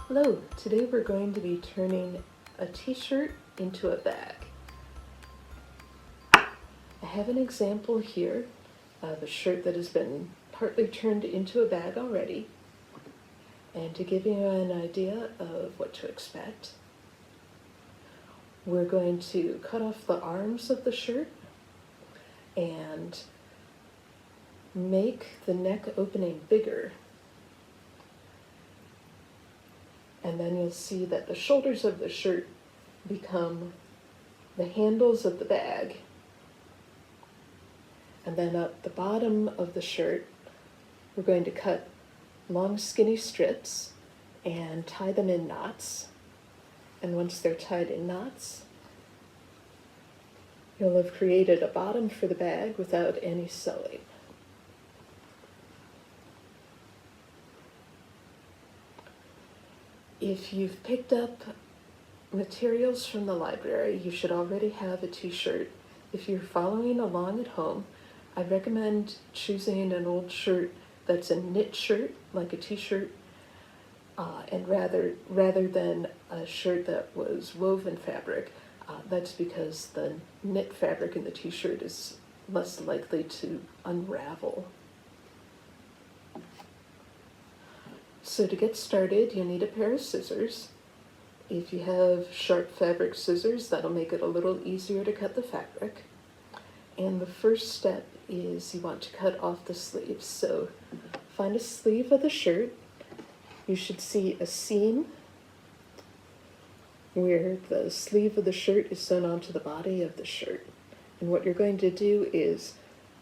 Hello, today we're going to be turning a t-shirt into a bag. I have an example here of a shirt that has been partly turned into a bag already. And to give you an idea of what to expect, we're going to cut off the arms of the shirt and make the neck opening bigger. And then you'll see that the shoulders of the shirt become the handles of the bag. And then at the bottom of the shirt, we're going to cut long skinny strips and tie them in knots. And once they're tied in knots, you'll have created a bottom for the bag without any sewing. If you've picked up materials from the library, you should already have a t-shirt. If you're following along at home, I recommend choosing an old shirt that's a knit shirt, like a t-shirt, and rather than a shirt that was woven fabric. That's because the knit fabric in the t-shirt is less likely to unravel. So to get started, you'll need a pair of scissors. If you have sharp fabric scissors, that'll make it a little easier to cut the fabric. And the first step is you want to cut off the sleeves. So find a sleeve of the shirt. You should see a seam where the sleeve of the shirt is sewn onto the body of the shirt. And what you're going to do is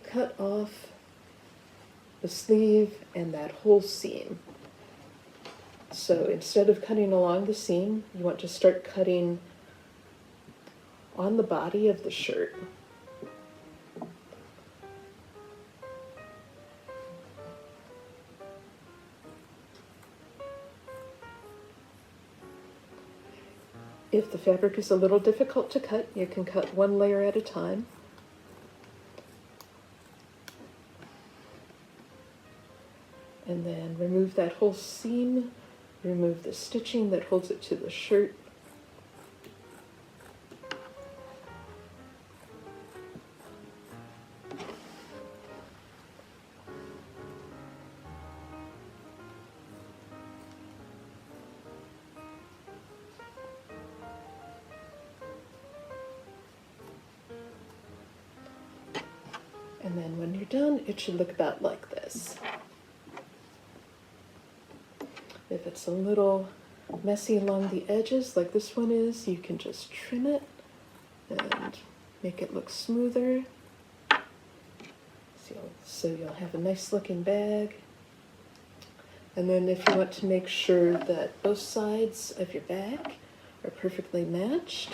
cut off the sleeve and that whole seam. So instead of cutting along the seam, you want to start cutting on the body of the shirt. If the fabric is a little difficult to cut, you can cut one layer at a time. And then remove that whole seam. Remove the stitching that holds it to the shirt. And then when you're done, it should look about like this. If it's a little messy along the edges, like this one is, you can just trim it and make it look smoother. So you'll have a nice looking bag. And then if you want to make sure that both sides of your bag are perfectly matched,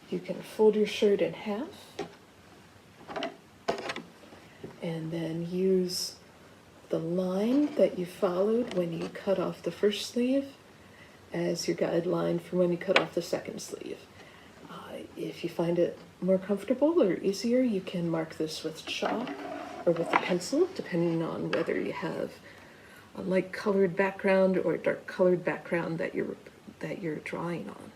you can fold your shirt in half and then use the line that you followed when you cut off the first sleeve as your guideline for when you cut off the second sleeve. If you find it more comfortable or easier, you can mark this with chalk or with a pencil, depending on whether you have a light colored background or a dark colored background that you're drawing on.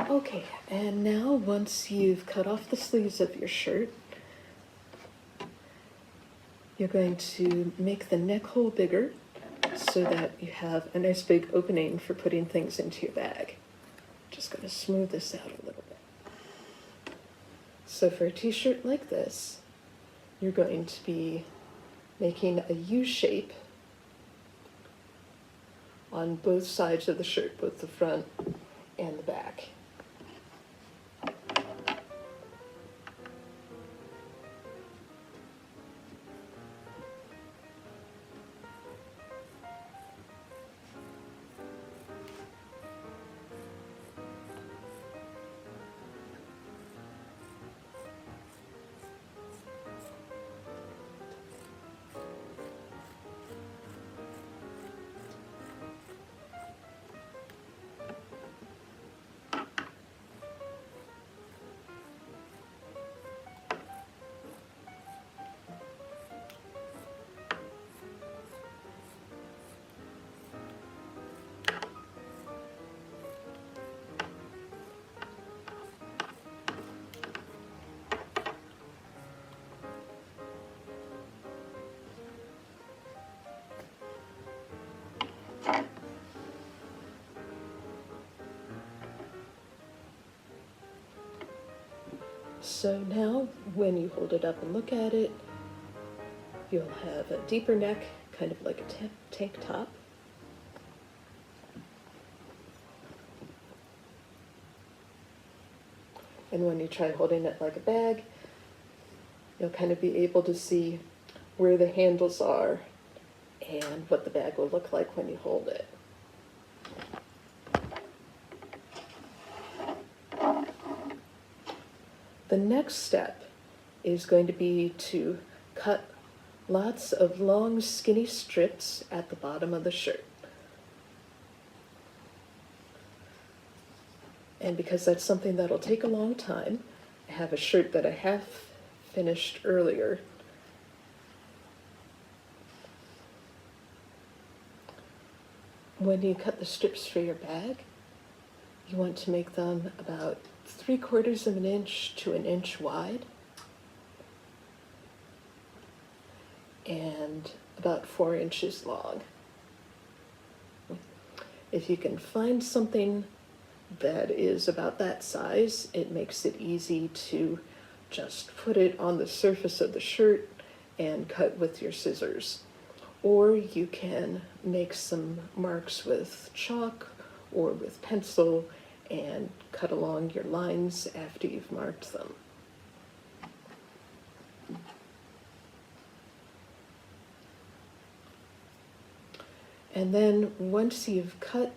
Okay, and now once you've cut off the sleeves of your shirt, you're going to make the neck hole bigger so that you have a nice big opening for putting things into your bag. Just going to smooth this out a little bit. So for a t-shirt like this, you're going to be making a U shape on both sides of the shirt, both the front and the back. So now when you hold it up and look at it, you'll have a deeper neck, kind of like a tank top. And when you try holding it like a bag, you'll kind of be able to see where the handles are and what the bag will look like when you hold it. The next step is going to be to cut lots of long, skinny strips at the bottom of the shirt. And because that's something that'll take a long time, I have a shirt that I have finished earlier. When you cut the strips for your bag, you want to make them about 3/4 of an inch to an inch wide and about 4 inches long. If you can find something that is about that size, it makes it easy to just put it on the surface of the shirt and cut with your scissors. Or you can make some marks with chalk or with pencil and cut along your lines after you've marked them. And then once you've cut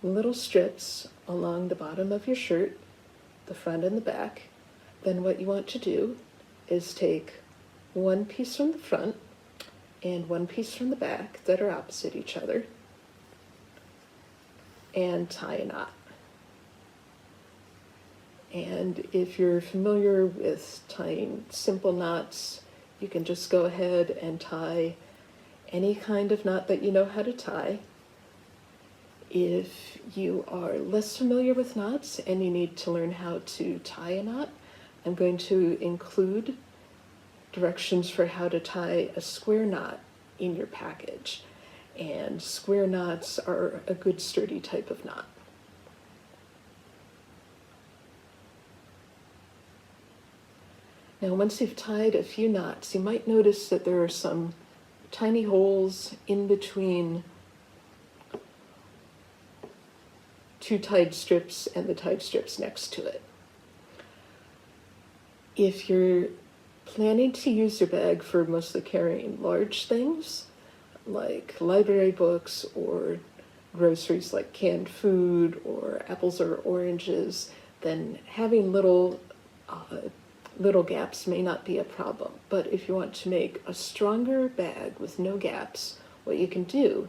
little strips along the bottom of your shirt, the front and the back, then what you want to do is take one piece from the front and one piece from the back that are opposite each other and tie a knot. And if you're familiar with tying simple knots, you can just go ahead and tie any kind of knot that you know how to tie. If you are less familiar with knots and you need to learn how to tie a knot, I'm going to include directions for how to tie a square knot in your package. And square knots are a good sturdy type of knot. Now, once you've tied a few knots, you might notice that there are some tiny holes in between two tied strips and the tied strips next to it. If you're planning to use your bag for mostly carrying large things, like library books or groceries like canned food or apples or oranges, then having little gaps may not be a problem. But if you want to make a stronger bag with no gaps, what you can do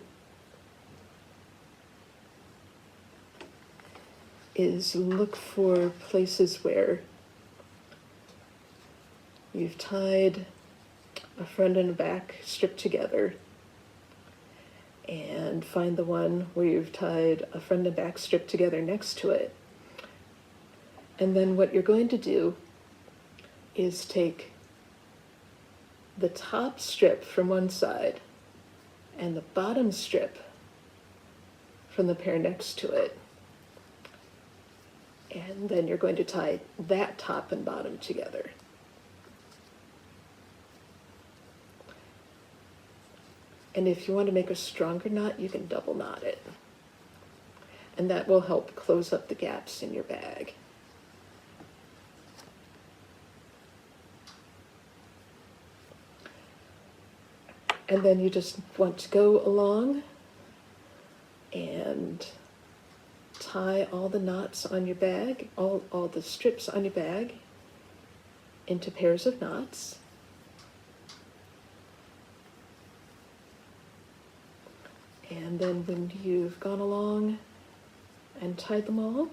is look for places where you've tied a front and a back strip together, and find the one where you've tied a front and back strip together next to it. And then what you're going to do is take the top strip from one side and the bottom strip from the pair next to it. And then you're going to tie that top and bottom together. And if you want to make a stronger knot, you can double knot it. And that will help close up the gaps in your bag. And then you just want to go along and tie all the knots on your bag, all the strips on your bag into pairs of knots. And then when you've gone along and tied them all,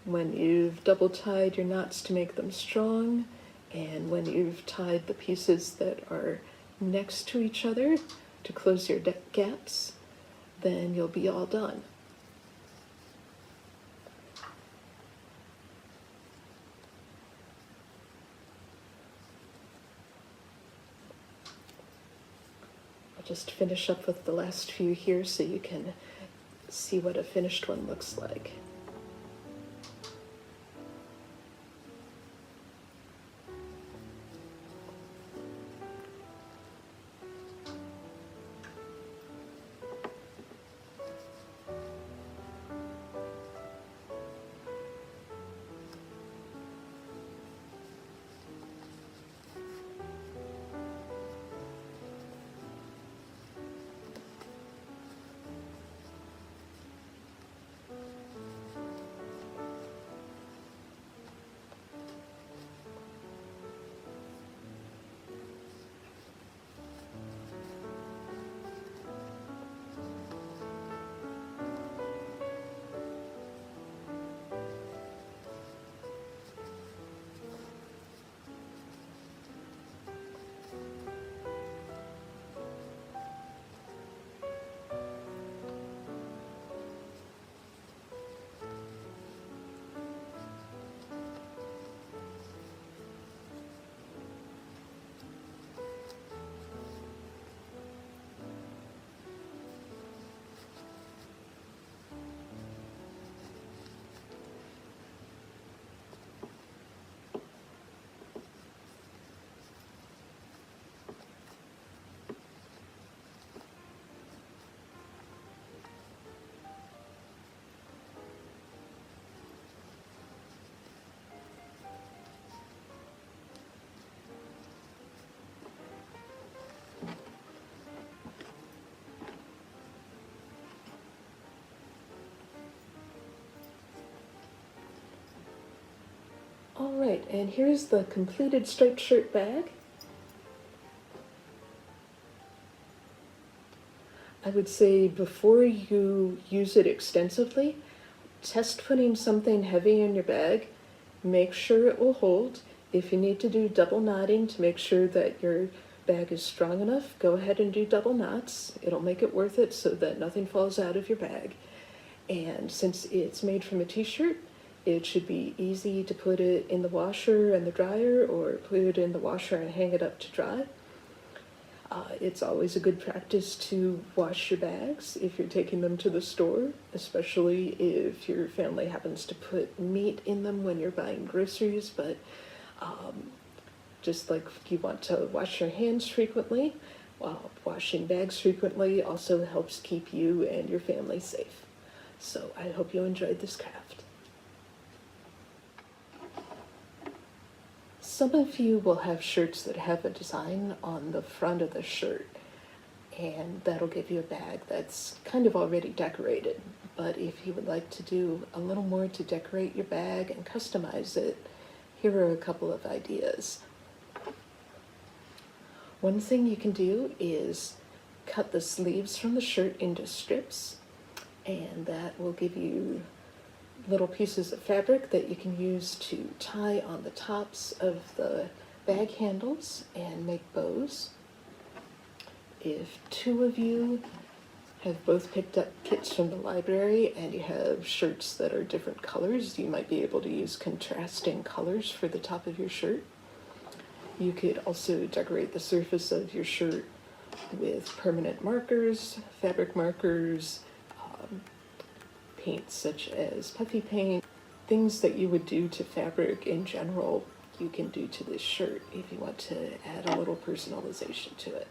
when you've double tied your knots to make them strong, and when you've tied the pieces that are next to each other to close your gaps, then you'll be all done. I'll just finish up with the last few here so you can see what a finished one looks like. All right, and here's the completed striped shirt bag. I would say before you use it extensively, test putting something heavy in your bag. Make sure it will hold. If you need to do double knotting to make sure that your bag is strong enough, go ahead and do double knots. It'll make it worth it so that nothing falls out of your bag. And since it's made from a t-shirt, it should be easy to put it in the washer and the dryer, or put it in the washer and hang it up to dry. It's always a good practice to wash your bags if you're taking them to the store, especially if your family happens to put meat in them when you're buying groceries. But just like you want to wash your hands frequently, washing bags frequently also helps keep you and your family safe. So I hope you enjoyed this craft. Some of you will have shirts that have a design on the front of the shirt, and that'll give you a bag that's kind of already decorated. But if you would like to do a little more to decorate your bag and customize it, here are a couple of ideas. One thing you can do is cut the sleeves from the shirt into strips, and that will give you little pieces of fabric that you can use to tie on the tops of the bag handles and make bows. If two of you have both picked up kits from the library and you have shirts that are different colors, you might be able to use contrasting colors for the top of your shirt. You could also decorate the surface of your shirt with permanent markers, fabric markers, paints such as puffy paint. Things that you would do to fabric in general, you can do to this shirt if you want to add a little personalization to it.